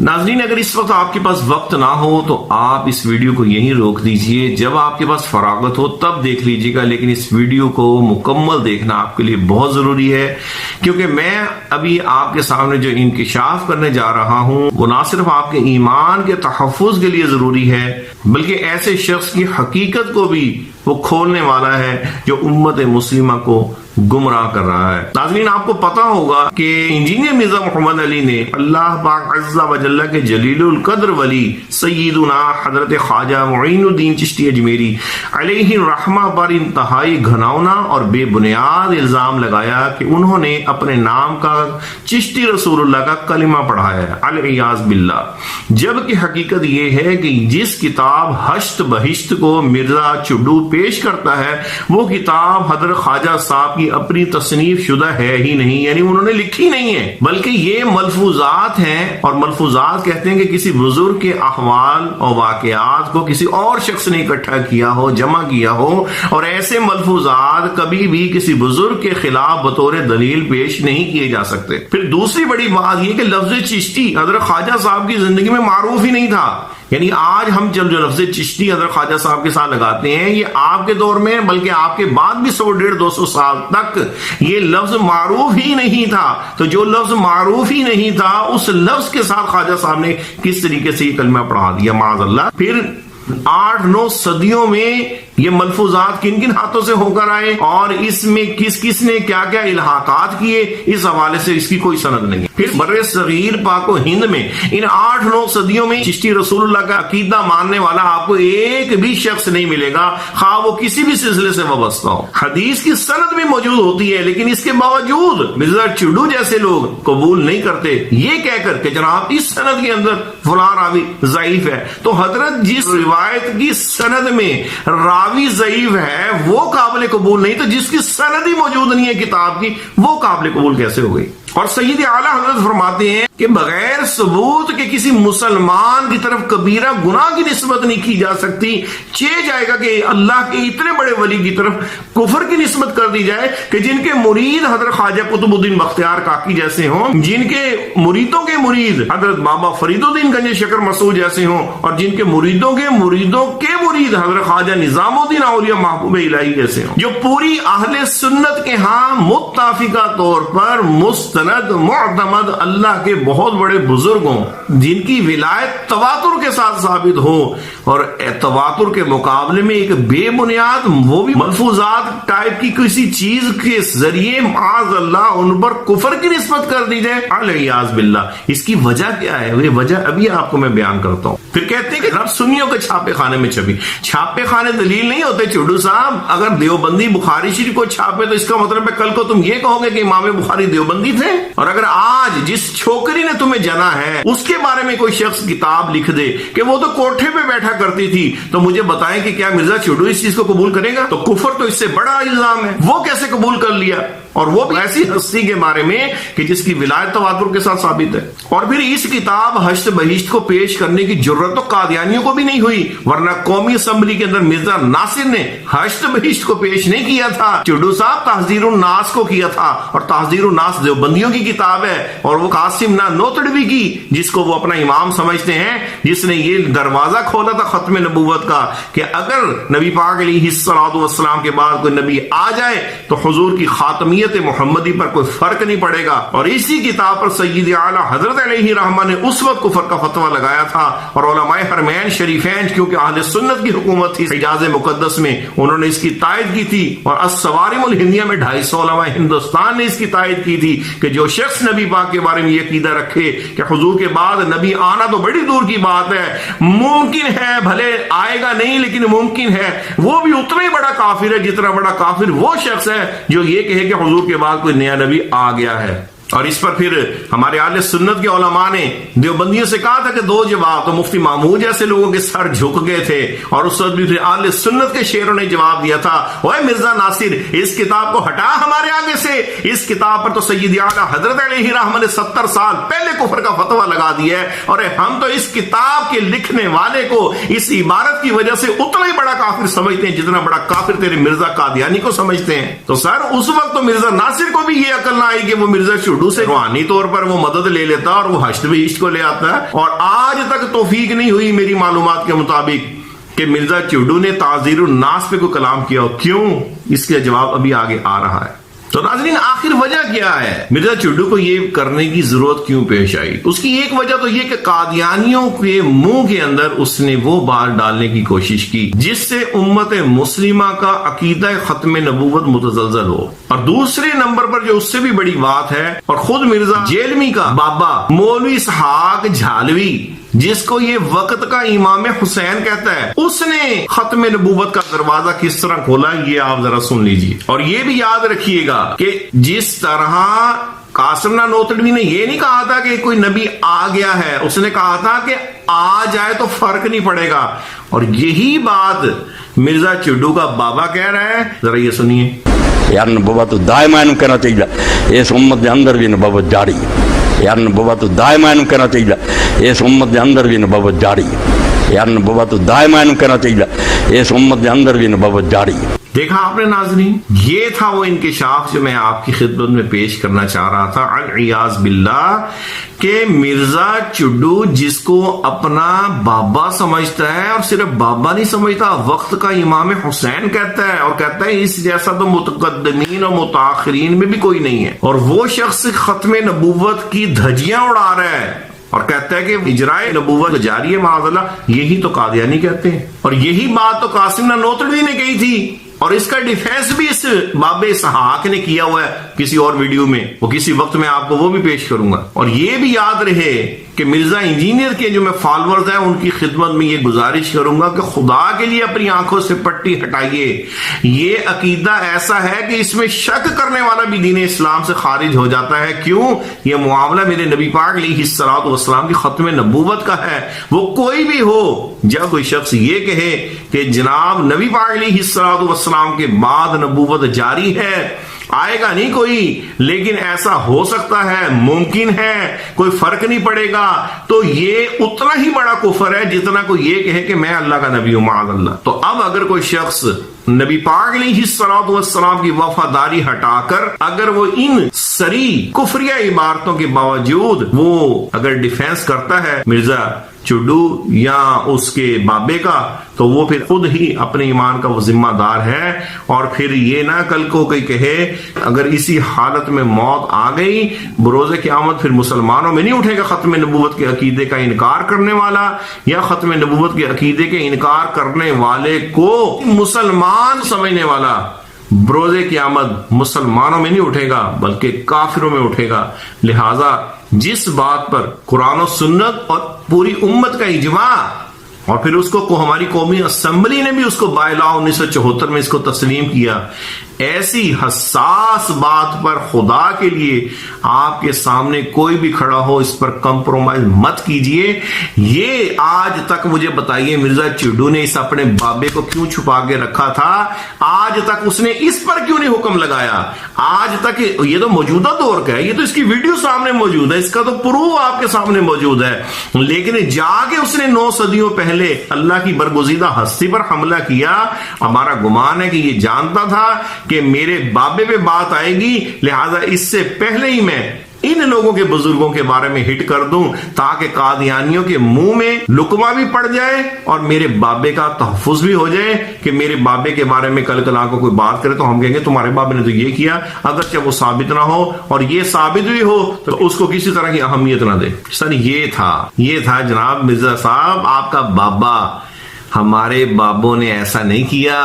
ناظرین، اگر اس وقت آپ کے پاس وقت نہ ہو تو آپ اس ویڈیو کو یہیں روک دیجئے، جب آپ کے پاس فراغت ہو تب دیکھ لیجئے گا، لیکن اس ویڈیو کو مکمل دیکھنا آپ کے لیے بہت ضروری ہے، کیونکہ میں ابھی آپ کے سامنے جو انکشاف کرنے جا رہا ہوں وہ نہ صرف آپ کے ایمان کے تحفظ کے لیے ضروری ہے بلکہ ایسے شخص کی حقیقت کو بھی وہ کھولنے والا ہے جو امت مسلمہ کو گمراہ کر رہا ہے۔ ناظرین، آپ کو پتا ہوگا کہ انجینئر مرزا محمد علی نے اللہ پاک عز و جل کے جلیل القدر ولی سیدنا حضرت خواجہ معین الدین چشتی اجمیری علیہ الرحمہ پر انتہائی گھناؤنا اور بے بنیاد الزام لگایا کہ انہوں نے اپنے نام کا چشتی رسول اللہ کا کلمہ پڑھایا ہے، العیاذ باللہ، جبکہ حقیقت یہ ہے کہ جس کتاب ہشت بہشت کو مرزا چڈو پیش کرتا ہے وہ کتاب حضرت خواجہ صاحب کی اپنی تصنیف شدہ ہے ہی نہیں، یعنی انہوں نے لکھی نہیں ہے، بلکہ یہ ملفوظات ہیں، اور ملفوظات کہتے ہیں کہ کسی بزرگ کے احوال اور واقعات کو کسی اور شخص نے اکٹھا کیا ہو، جمع کیا ہو، اور ایسے ملفوظات کبھی بھی کسی بزرگ کے خلاف بطور دلیل پیش نہیں کیے جا سکتے۔ پھر دوسری بڑی بات یہ کہ لفظ چشتی حضرت خواجہ صاحب کی زندگی میں معروف ہی نہیں تھا، یعنی آج ہم جو لفظ چشتی حضرت خواجہ صاحب کے ساتھ لگاتے ہیں یہ آپ کے دور میں بلکہ آپ کے بعد بھی 100-150-200 سال تک یہ لفظ معروف ہی نہیں تھا۔ تو جو لفظ معروف ہی نہیں تھا اس لفظ کے ساتھ خواجہ صاحب نے کس طریقے سے یہ کلمہ پڑھا دیا، معاذ اللہ۔ پھر 8-9 صدیوں میں یہ ملفوظات کن کن ہاتھوں سے ہو کر آئے اور اس میں کس کس نے کیا کیا الحاقات کیے، اس حوالے سے اس کی کوئی سند نہیں۔ پھر بر صغیر پاک و ہند میں ان 8-9 صدیوں میں چشتی رسول اللہ کا عقیدہ ماننے والا آپ کو ایک بھی شخص نہیں ملے گا، خواہ وہ کسی بھی سلسلے سے وابستہ ہو۔ حدیث کی سند بھی موجود ہوتی ہے لیکن اس کے باوجود مرزا چڈو جیسے لوگ قبول نہیں کرتے، یہ کہہ کر کہ جناب اس سند کے اندر فلاں راوی ضعیف ہے، تو حضرت جس روایت کی سند میں راوی ضعیف ہے وہ قابل قبول نہیں، تو جس کی سند ہی موجود نہیں ہے کتاب کی وہ قابل قبول کیسے ہو گئی؟ اور سید اعلیٰ حضرت فرماتے ہیں کہ بغیر ثبوت کے کسی مسلمان کی طرف کبیرہ گناہ کی نسبت نہیں کی جا سکتی، جائے گا کہ اللہ کے اتنے بڑے ولی کی طرف کفر کی نسبت کر دی جائے کہ جن کے مرید حضرت خواجہ قطب الدین بختیار کاکی جیسے ہوں، جن کے مریدوں کے مرید حضرت بابا فرید الدین گنج شکر مسعود جیسے ہوں، اور جن کے مریدوں کے مرید حضرت خواجہ نظام الدین اولیاء محبوب الہی جیسے ہوں، جو پوری اہل سنت کے ہاں متفقہ طور پر معتمد اللہ کے بہت بڑے بزرگوں جن کی ولایت تواتر کے ساتھ ثابت ہو، اور تواتر کے مقابلے میں ایک بے بنیاد وہ بھی ملفوظات ٹائپ کی کسی چیز کے ذریعے معاذ اللہ ان پر کفر کی نسبت کر دی جائے، العیاذ باللہ۔ اس کی وجہ کیا ہے؟ وہ وجہ ابھی آپ کو میں بیان کرتا ہوں۔ پھر کہتے ہیں کہ رب سنیوں کے چھاپے خانے میں چھپی، چھاپے خانے دلیل نہیں ہوتے چڈو صاحب۔ اگر دیوبندی بخاری شریف کو چھاپے تو اس کا مطلب ہے کل کو تم یہ کہو گے کہ امام بخاری دیوبندی تھے، اور اگر آج جس چھوکری نے تمہیں جنا ہے اس کے بارے میں کوئی شخص کتاب لکھ دے کہ وہ تو کوٹھے پہ بیٹھا کرتی تھی، تو مجھے بتائیں کہ کیا مرزا چڈو اس چیز کو قبول کرے گا؟ تو کفر تو اس سے بڑا الزام ہے، وہ کیسے قبول کر لیا؟ اور وہ بھی ایسی ہستی کے بارے میں کہ جس کی ولایت تواتر کے ساتھ ثابت ہے۔ اور پھر اس کتاب ہشت بہشت کو پیش کرنے کی جرت تو قادیانیوں کو بھی نہیں ہوئی، ورنہ قومی اسمبلی کے اندر مرزا ناصر نے ہشت بہشت کو پیش نہیں کیا تھا، چڈو صاحب تحذیر الناس کو کیا تھا، اور تحذیر الناس دیوبندیوں کی کتاب ہے، اور وہ قاسم نانوتڑوی کی جس کو وہ اپنا امام سمجھتے ہیں، جس نے یہ دروازہ کھولا تھا ختم نبوت کا کہ اگر نبی پاک علیہ الصلوۃ والسلام کے بعد کوئی نبی آ جائے تو حضور کی خاتمیت محمدی پر کوئی فرق نہیں پڑے گا۔ اور اسی کتاب پر سید اعلیٰ حضرت علیہ رحمہ نے اس وقت کفر کا فتویٰ لگایا تھا، اور علماء حرمین شریفین کیونکہ اہل سنت کی حکومت تھی حجاز مقدس میں، انہوں نے اس کی تائید کی تھی، اور الصوارم الہندیہ میں 250 علماء ہندوستان نے اس کی تائید کی تھی کہ جو شخص نبی پاک کے بارے میں یہ عقیدہ رکھے کہ حضور کے بعد نبی آنا تو بڑی دور کی بات ہے، ممکن ہے بھلے آئے گا نہیں لیکن ممکن ہے، وہ بھی اتنا ہی بڑا کافر ہے جتنا بڑا کافر وہ شخص ہے جو یہ کہے کہ حضور کے بعد کوئی نیا نبی آ گیا ہے۔ اور اس پر پھر ہمارے اہل سنت کے علماء نے دیوبندیوں سے کہا تھا کہ دو جواب، تو مفتی محمود جیسے لوگوں کے سر جھک گئے تھے، اور اس وقت بھی پھر اہل سنت کے شیروں نے جواب دیا تھا، اوے مرزا ناصر اس کتاب کو ہٹا ہمارے آگے سے، اس کتاب پر تو سید اعلیٰ حضرت علیہ رحمہ نے 70 سال پہلے کفر کا فتویٰ لگا دیا ہے، اور ہم تو اس کتاب کے لکھنے والے کو اس عبارت کی وجہ سے اتنا ہی بڑا کافر سمجھتے ہیں جتنا بڑا کافر تیرے مرزا قادیانی کو سمجھتے ہیں۔ تو سر اس وقت تو مرزا ناصر کو بھی یہ عقل نہ آئی کہ وہ مرزا چڈو چڈو سے روحانی طور پر وہ مدد لے لیتا اور وہ حشد بہشت کو لے آتا ہے، اور آج تک توفیق نہیں ہوئی میری معلومات کے مطابق کہ مرزا چڈو نے تعزیر الناس پہ کوئی کلام کیا ہو۔ کیوں؟ اس کا جواب ابھی آگے آ رہا ہے۔ تو ناظرین، آخر وجہ کیا ہے؟ مرزا چڈو کو یہ کرنے کی ضرورت کیوں پیش آئی؟ اس کی ایک وجہ تو یہ کہ قادیانیوں کے منہ کے اندر اس نے وہ بات ڈالنے کی کوشش کی جس سے امت مسلمہ کا عقیدہ ختم نبوت متزلزل ہو، اور دوسرے نمبر پر جو اس سے بھی بڑی بات ہے، اور خود مرزا جیلمی کا بابا مولوی اسحاق جھالوی، جس کو یہ وقت کا امام حسین کہتا ہے، اس نے ختم نبوت کا دروازہ کس طرح کھولا، یہ آپ ذرا سن لیجیے۔ اور یہ بھی یاد رکھیے گا کہ جس طرح قاسم نانوتڑوی نے یہ نہیں کہا تھا کہ کوئی نبی آ گیا ہے، اس نے کہا تھا کہ آ جائے تو فرق نہیں پڑے گا، اور یہی بات مرزا چڈو کا بابا کہہ رہا ہے۔ ذرا یہ سنیے۔ یار نبوت دائما کہنا چاہیے اس امت کے اندر بھی نبوت جاری ہے۔ یار نبوت دائما کہنا چاہیے اس امت کے اندر بھی نبوت جاری ہے۔ یار نبوت دائما کہنا چاہیے اس امت کے اندر بھی نبوت جاری ہے۔ دیکھا آپ نے ناظرین، یہ تھا وہ انکشاف جو میں آپ کی خدمت میں پیش کرنا چاہ رہا تھا، العیاذ باللہ، کہ مرزا چڈو جس کو اپنا بابا سمجھتا ہے، اور صرف بابا نہیں سمجھتا، وقت کا امام حسین کہتا ہے، اور کہتا ہے اس جیسا تو متقدمین اور متاخرین میں بھی کوئی نہیں ہے، اور وہ شخص ختم نبوت کی دھجیاں اڑا رہا ہے اور کہتا ہے کہ اجرائے نبوت جاری ہے، معاذ اللہ۔ یہی تو قادیانی کہتے ہیں، اور یہی بات تو قاسم نانوتڑوی نے کہی تھی، اور اس کا ڈیفینس بھی اس باب اسحاق نے کیا ہوا ہے کسی اور ویڈیو میں، وہ کسی وقت میں آپ کو وہ بھی پیش کروں گا۔ اور یہ بھی یاد رہے کہ مرزا انجینئر کے جو میں فالورز ہیں ان کی خدمت میں یہ گزارش کروں گا کہ خدا کے لیے اپنی آنکھوں سے پٹی ہٹائیے، یہ عقیدہ ایسا ہے کہ اس میں شک کرنے والا بھی دین اسلام سے خارج ہو جاتا ہے۔ کیوں؟ یہ معاملہ میرے نبی پاک علیہ الصلوۃ والسلام کی ختم نبوت کا ہے۔ وہ کوئی بھی ہو، جب کوئی شخص یہ کہے کہ جناب نبی پاک علیہ الصلوۃ والسلام کے بعد نبوت جاری ہے، آئے گا نہیں کوئی، لیکن ایسا ہو سکتا ہے، ممکن ہے، کوئی فرق نہیں پڑے گا، تو یہ اتنا ہی بڑا کفر ہے جتنا کوئی یہ کہے کہ میں اللہ کا نبی ہوں، معاذ اللہ۔ تو اب اگر کوئی شخص نبی پاک علیہ الصلوۃ والسلام کی وفاداری ہٹا کر اگر وہ ان سری کفریہ عبارتوں کے باوجود وہ اگر ڈیفینس کرتا ہے مرزا چڈو یا اس کے بابے کا، تو وہ پھر خود ہی اپنے ایمان کا وہ ذمہ دار ہے، اور پھر یہ نہ کل کو کوئی کہے اگر اسی حالت میں موت آ گئی بروز قیامت، پھر مسلمانوں میں نہیں اٹھے گا ختم نبوت کے عقیدے کا انکار کرنے والا، یا ختم نبوت کے عقیدے کے انکار کرنے والے کو مسلمان سمجھنے والا بروز قیامت مسلمانوں میں نہیں اٹھے گا بلکہ کافروں میں اٹھے گا۔ لہذا جس بات پر قرآن و سنت اور پوری امت کا اجماع، اور پھر اس کو ہماری قومی اسمبلی نے بھی اس کو بائلا 1974 میں اس کو تسلیم کیا، ایسی حساس بات پر خدا کے لیے آپ کے سامنے کوئی بھی کھڑا ہو اس پر کمپرومائز مت کیجئے۔ یہ آج تک مجھے بتائیے مرزا چڈو نے اس اپنے بابے کو کیوں چھپا کے رکھا تھا؟ آج تک اس نے اس پر کیوں نہیں حکم لگایا؟ آج تک یہ تو موجودہ دور کا ہے، یہ تو اس کی ویڈیو سامنے موجود ہے، اس کا تو پروف آپ کے سامنے موجود ہے، لیکن جا کے اس نے 9 صدیوں پہلے اللہ کی برگزیدہ ہستی پر حملہ کیا۔ ہمارا گمان ہے کہ یہ جانتا تھا کہ میرے بابے پہ بات آئے گی، لہذا اس سے پہلے ہی میں ان لوگوں کے بزرگوں کے بارے میں ہٹ کر دوں تاکہ قادیانیوں کے منہ میں لقمہ بھی پڑ جائے اور میرے بابے کا تحفظ بھی ہو جائے، کہ میرے بابے کے بارے میں کل کو کوئی بات کرے تو ہم کہیں گے تمہارے بابے نے تو یہ کیا، اگرچہ وہ ثابت نہ ہو، اور یہ ثابت بھی ہو تو اس کو کسی طرح کی اہمیت نہ دے۔ سر یہ تھا جناب مرزا صاحب آپ کا بابا۔ ہمارے بابوں نے ایسا نہیں کیا،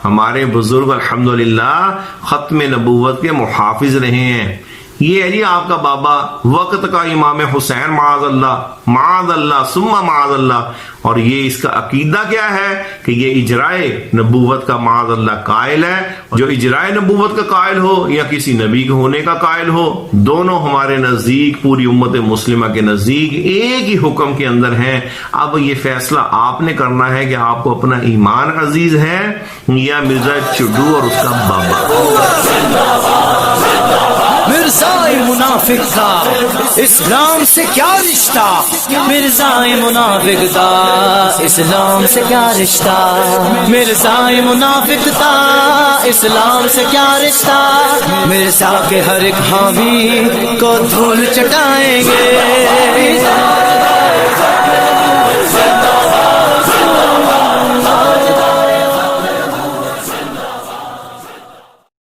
ہمارے بزرگ الحمدللہ ختم نبوت کے محافظ رہے ہیں۔ یہ ہے جی آپ کا بابا وقت کا امام حسین، معاذ اللہ ثم معاذ اللہ، اور یہ اس کا عقیدہ کیا ہے کہ یہ اجرائے نبوت کا معاذ اللہ قائل ہے۔ جو اجرائے نبوت کا قائل ہو یا کسی نبی کے ہونے کا قائل ہو، دونوں ہمارے نزدیک، پوری امت مسلمہ کے نزدیک ایک ہی حکم کے اندر ہیں۔ اب یہ فیصلہ آپ نے کرنا ہے کہ آپ کو اپنا ایمان عزیز ہے یا مرزا چڈو اور اس کا بابا۔ مرزائے منافق کا اسلام سے کیا رشتہ، مرزائے منافق کا اسلام سے کیا رشتہ، مرزائے منافق کا اسلام سے کیا رشتہ، مرزا کے ہر ایک حامی کو دھول چٹائیں گے۔